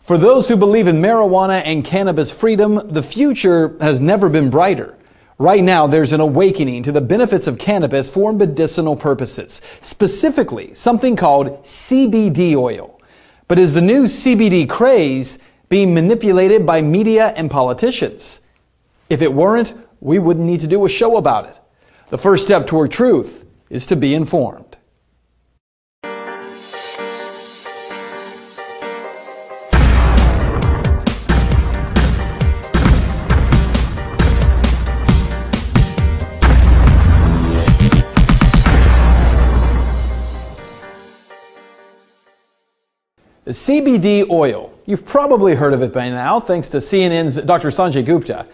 For those who believe in marijuana and cannabis freedom, the future has never been brighter. Right now, there's an awakening to the benefits of cannabis for medicinal purposes, specifically something called CBD oil. But is the new CBD craze being manipulated by media and politicians? If it weren't, we wouldn't need to do a show about it. The first step toward truth is to be informed. The CBD oil. You've probably heard of it by now, thanks to CNN's Dr. Sanjay Gupta.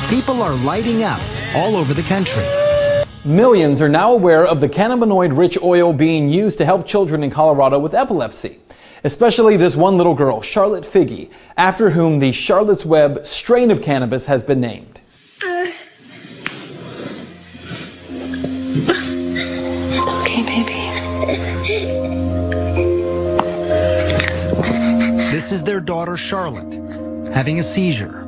People are lighting up all over the country. Millions are now aware of the cannabinoid-rich oil being used to help children in Colorado with epilepsy. Especially this one little girl, Charlotte Figge, after whom the Charlotte's Web strain of cannabis has been named. It's okay, baby. This is their daughter Charlotte, having a seizure.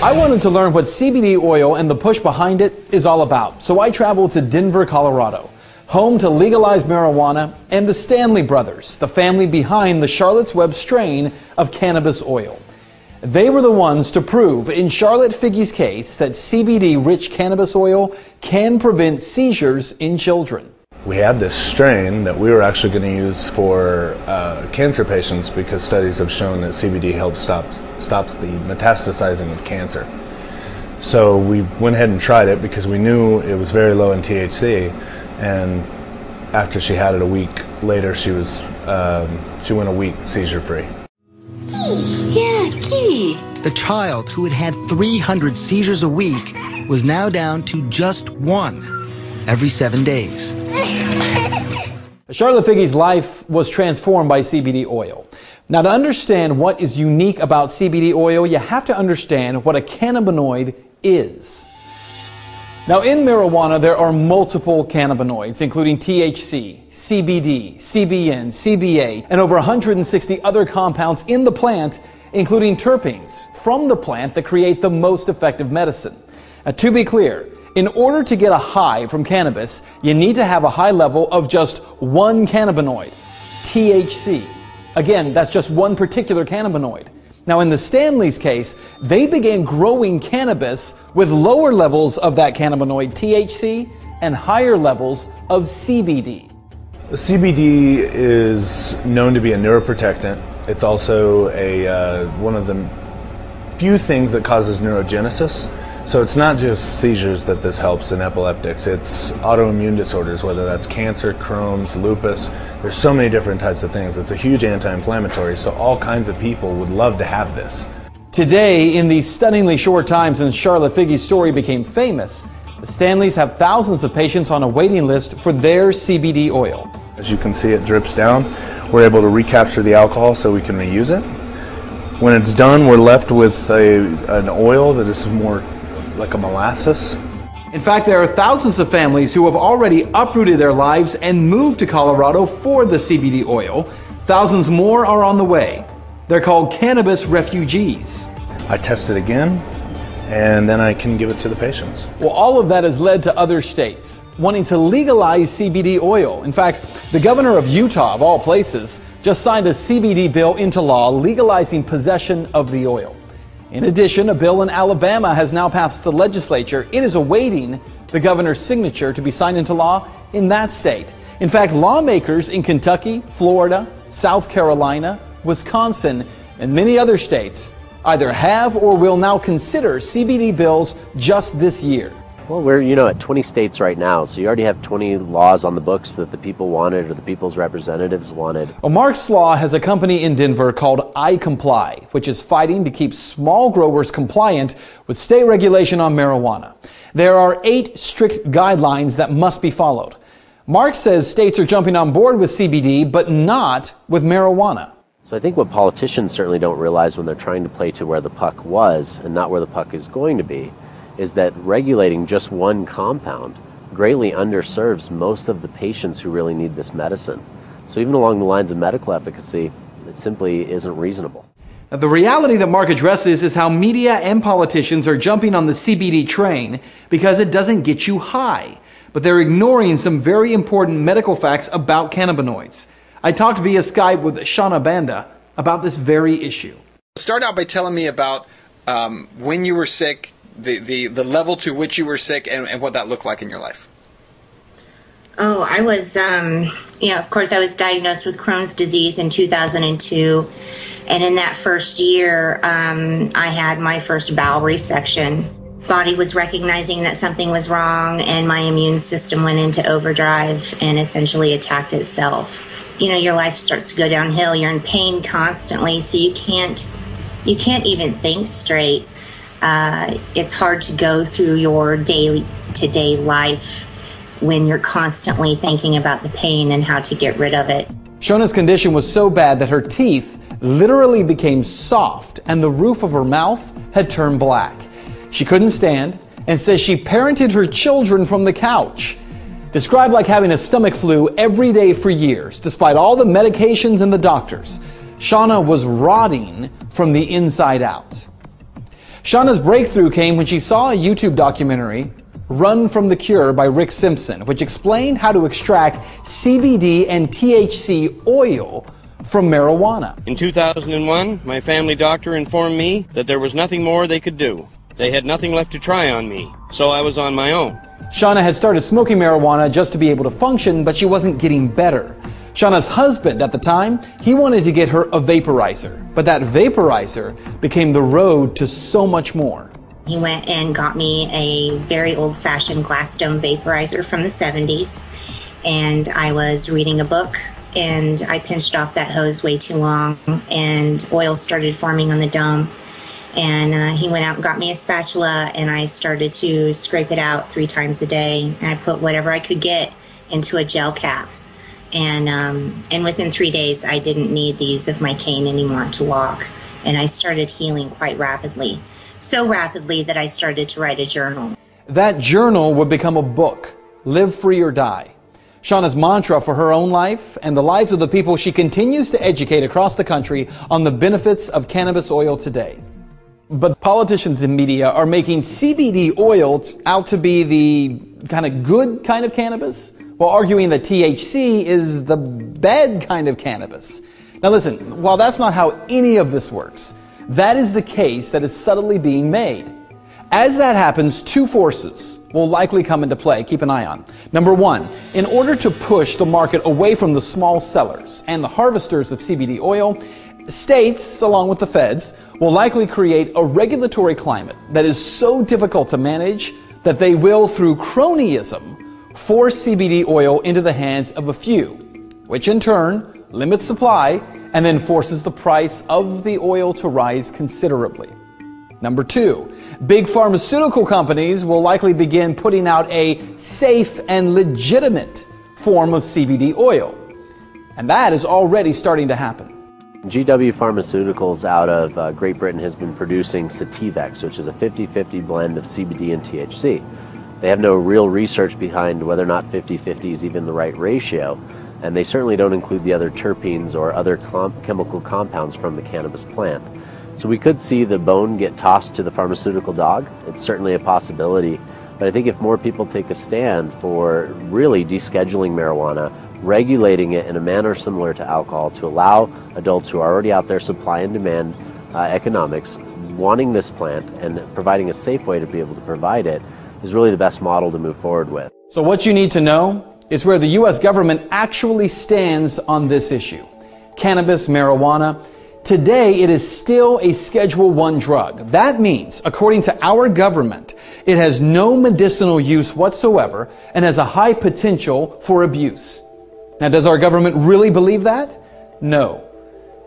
I wanted to learn what CBD oil and the push behind it is all about, so I traveled to Denver, Colorado, home to legalized marijuana and the Stanley brothers, the family behind the Charlotte's Web strain of cannabis oil. They were the ones to prove in Charlotte Figge's case that CBD-rich cannabis oil can prevent seizures in children. We had this strain that we were actually going to use for cancer patients because studies have shown that CBD helps stops the metastasizing of cancer. So we went ahead and tried it because we knew it was very low in THC, and after she had it a week later, she went a week seizure-free. Yeah, kitty. The child who had had 300 seizures a week was now down to just one every 7 days. Charlotte Figge's life was transformed by CBD oil. Now, to understand what is unique about CBD oil, you have to understand what a cannabinoid is. Now, in marijuana, there are multiple cannabinoids, including THC, CBD, CBN, CBA, and over 160 other compounds in the plant, including terpenes from the plant that create the most effective medicine. Now, to be clear, in order to get a high from cannabis, you need to have a high level of just one cannabinoid, THC. Again, that's just one particular cannabinoid. Now, in the Stanley's case, they began growing cannabis with lower levels of that cannabinoid THC and higher levels of CBD. CBD is known to be a neuroprotectant. It's also one of the few things that causes neurogenesis. So it's not just seizures that this helps in epileptics, it's autoimmune disorders, whether that's cancer, Crohn's, lupus. There's so many different types of things. It's a huge anti-inflammatory, so all kinds of people would love to have this. Today, in the stunningly short time since Charlotte Figge's story became famous, the Stanleys have thousands of patients on a waiting list for their CBD oil. As you can see, it drips down. We're able to recapture the alcohol so we can reuse it. When it's done, we're left with an oil that is more like a molasses. In fact, there are thousands of families who have already uprooted their lives and moved to Colorado for the CBD oil. Thousands more are on the way. They're called cannabis refugees. I test it again, and then I can give it to the patients. Well, all of that has led to other states wanting to legalize CBD oil. In fact, the governor of Utah, of all places, just signed a CBD bill into law legalizing possession of the oil. In addition, a bill in Alabama has now passed the legislature. It is awaiting the governor's signature to be signed into law in that state. In fact, lawmakers in Kentucky, Florida, South Carolina, Wisconsin, and many other states either have or will now consider CBD bills just this year. Well, we're, at 20 states right now, so you already have 20 laws on the books that the people wanted or the people's representatives wanted. Well, Mark's Law has a company in Denver called I Comply, which is fighting to keep small growers compliant with state regulation on marijuana. There are 8 strict guidelines that must be followed. Mark says states are jumping on board with CBD, but not with marijuana. So I think what politicians certainly don't realize when they're trying to play to where the puck was and not where the puck is going to be is that regulating just one compound greatly underserves most of the patients who really need this medicine. So even along the lines of medical efficacy, it simply isn't reasonable. Now, the reality that Mark addresses is how media and politicians are jumping on the CBD train because it doesn't get you high, but they're ignoring some very important medical facts about cannabinoids. I talked via Skype with Shauna Banda about this very issue. Start out by telling me about when you were sick, the level to which you were sick, and what that looked like in your life. Oh, I was, of course, I was diagnosed with Crohn's disease in 2002. And in that first year, I had my first bowel resection. Body was recognizing that something was wrong, and my immune system went into overdrive and essentially attacked itself. Your life starts to go downhill. You're in pain constantly, so you can't even think straight. It's hard to go through your day-to-day life when you're constantly thinking about the pain and how to get rid of it. Shauna's condition was so bad that her teeth literally became soft and the roof of her mouth had turned black. She couldn't stand and says she parented her children from the couch. Described like having a stomach flu every day for years, despite all the medications and the doctors. Shauna was rotting from the inside out. Shauna's breakthrough came when she saw a YouTube documentary, Run from the Cure by Rick Simpson, which explained how to extract CBD and THC oil from marijuana. In 2001, my family doctor informed me that there was nothing more they could do. They had nothing left to try on me, so I was on my own. Shauna had started smoking marijuana just to be able to function, but she wasn't getting better. Shauna's husband at the time, he wanted to get her a vaporizer, but that vaporizer became the road to so much more. He went and got me a very old-fashioned glass dome vaporizer from the 70s, and I was reading a book, and I pinched off that hose way too long, and oil started forming on the dome. And he went out and got me a spatula, and I started to scrape it out 3 times a day, and I put whatever I could get into a gel cap. And within 3 days, I didn't need the use of my cane anymore to walk, and I started healing quite rapidly. So rapidly that I started to write a journal. That journal would become a book, Live Free or Die. Shauna's mantra for her own life and the lives of the people she continues to educate across the country on the benefits of cannabis oil today. But politicians and media are making CBD oil out to be the kind of good kind of cannabis, while arguing that THC is the bad kind of cannabis. Now listen, while that's not how any of this works, that is the case that is subtly being made. As that happens, 2 forces will likely come into play. Keep an eye on. Number 1, in order to push the market away from the small sellers and the harvesters of CBD oil, states, along with the feds, will likely create a regulatory climate that is so difficult to manage that they will, through cronyism, force CBD oil into the hands of a few, which in turn limits supply and then forces the price of the oil to rise considerably. Number 2, big pharmaceutical companies will likely begin putting out a safe and legitimate form of CBD oil. And that is already starting to happen. GW Pharmaceuticals out of Great Britain has been producing Sativex, which is a 50-50 blend of CBD and THC. They have no real research behind whether or not 50-50 is even the right ratio, and they certainly don't include the other terpenes or other chemical compounds from the cannabis plant. So we could see the bone get tossed to the pharmaceutical dog. It's certainly a possibility, but I think if more people take a stand for really descheduling marijuana, regulating it in a manner similar to alcohol to allow adults who are already out there, supply and demand economics, wanting this plant and providing a safe way to be able to provide it, is really the best model to move forward with. So what you need to know is where the U.S. government actually stands on this issue. Cannabis, marijuana. Today, it is still a Schedule I drug. That means, according to our government, it has no medicinal use whatsoever and has a high potential for abuse. Now, does our government really believe that? No.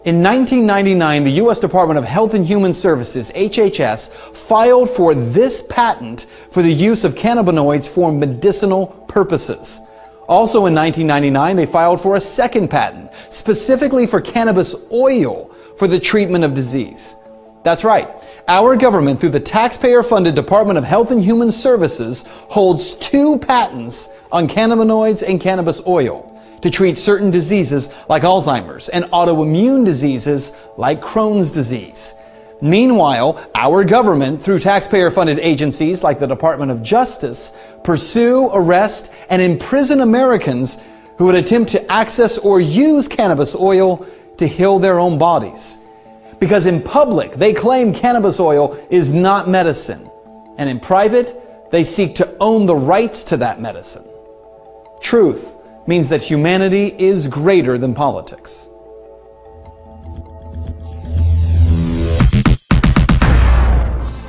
In 1999, the U.S. Department of Health and Human Services, HHS, filed for this patent for the use of cannabinoids for medicinal purposes. Also in 1999, they filed for a second patent, specifically for cannabis oil for the treatment of disease. That's right. Our government, through the taxpayer-funded Department of Health and Human Services, holds 2 patents on cannabinoids and cannabis oil to treat certain diseases like Alzheimer's and autoimmune diseases like Crohn's disease. Meanwhile, our government, through taxpayer-funded agencies like the Department of Justice, pursue, arrest, and imprison Americans who would attempt to access or use cannabis oil to heal their own bodies. Because in public, they claim cannabis oil is not medicine, and in private, they seek to own the rights to that medicine. Truth means that humanity is greater than politics.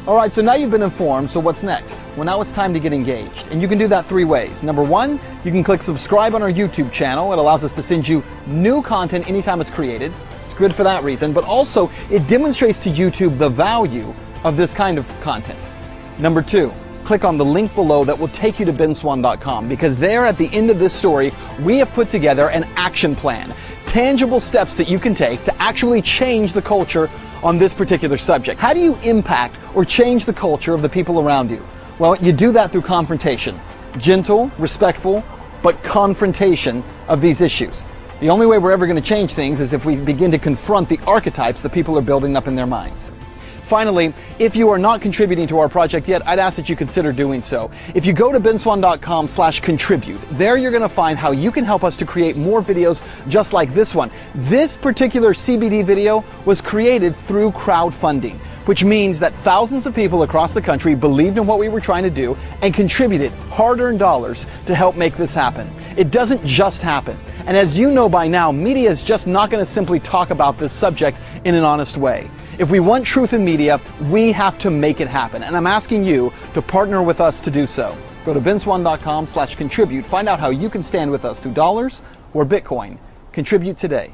All right, so now you've been informed, so what's next? Well, now it's time to get engaged. And you can do that 3 ways. Number 1, you can click subscribe on our YouTube channel. It allows us to send you new content anytime it's created. It's good for that reason, but also it demonstrates to YouTube the value of this kind of content. Number 2, click on the link below that will take you to benswan.com, because there at the end of this story, we have put together an action plan, tangible steps that you can take to actually change the culture on this particular subject. How do you impact or change the culture of the people around you? Well, you do that through confrontation. Gentle, respectful, but confrontation of these issues. The only way we're ever going to change things is if we begin to confront the archetypes that people are building up in their minds. Finally, if you are not contributing to our project yet, I'd ask that you consider doing so. If you go to benswan.com/contribute, there you're going to find how you can help us to create more videos just like this one. This particular CBD video was created through crowdfunding, which means that thousands of people across the country believed in what we were trying to do and contributed hard-earned dollars to help make this happen. It doesn't just happen. And as you know by now, media is just not going to simply talk about this subject in an honest way. If we want truth in media, we have to make it happen. And I'm asking you to partner with us to do so. Go to benswan.com/contribute. Find out how you can stand with us through dollars or Bitcoin. Contribute today.